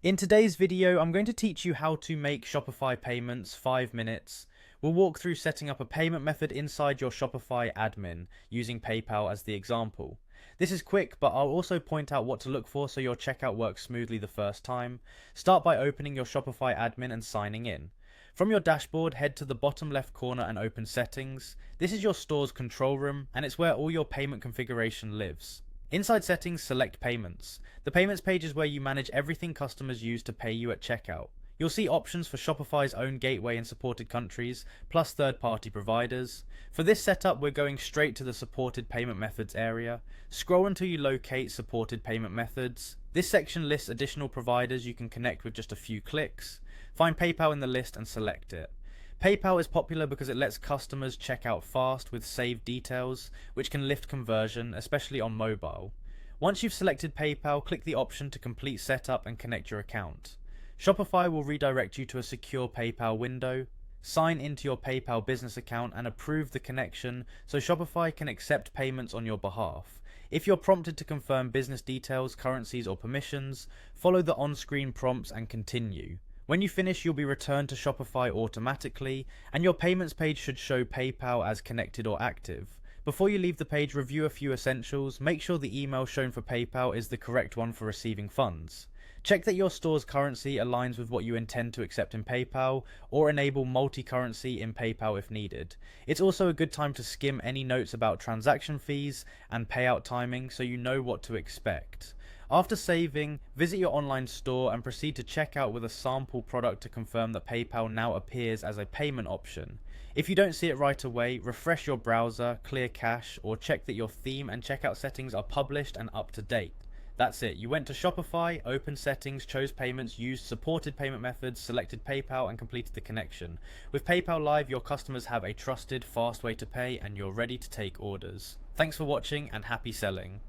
In today's video, I'm going to teach you how to make Shopify payments 5 minutes. We'll walk through setting up a payment method inside your Shopify admin, using PayPal as the example. This is quick, but I'll also point out what to look for so your checkout works smoothly the first time. Start by opening your Shopify admin and signing in. From your dashboard, head to the bottom left corner and open Settings. This is your store's control room, and it's where all your payment configuration lives. Inside Settings, select Payments. The Payments page is where you manage everything customers use to pay you at checkout. You'll see options for Shopify's own gateway in supported countries, plus third-party providers. For this setup, we're going straight to the Supported Payment Methods area. Scroll until you locate Supported Payment Methods. This section lists additional providers you can connect with just a few clicks. Find PayPal in the list and select it. PayPal is popular because it lets customers check out fast with saved details, which can lift conversion, especially on mobile. Once you've selected PayPal, click the option to complete setup and connect your account. Shopify will redirect you to a secure PayPal window. Sign into your PayPal business account and approve the connection so Shopify can accept payments on your behalf. If you're prompted to confirm business details, currencies, or permissions, follow the on-screen prompts and continue. When you finish, you'll be returned to Shopify automatically, and your payments page should show PayPal as connected or active. Before you leave the page, review a few essentials. Make sure the email shown for PayPal is the correct one for receiving funds. Check that your store's currency aligns with what you intend to accept in PayPal, or enable multi-currency in PayPal if needed. It's also a good time to skim any notes about transaction fees and payout timing so you know what to expect. After saving, visit your online store and proceed to checkout with a sample product to confirm that PayPal now appears as a payment option. If you don't see it right away, refresh your browser, clear cache, or check that your theme and checkout settings are published and up to date. That's it. You went to Shopify, opened settings, chose payments, used supported payment methods, selected PayPal, and completed the connection. With PayPal Live, your customers have a trusted, fast way to pay, and you're ready to take orders. Thanks for watching and happy selling.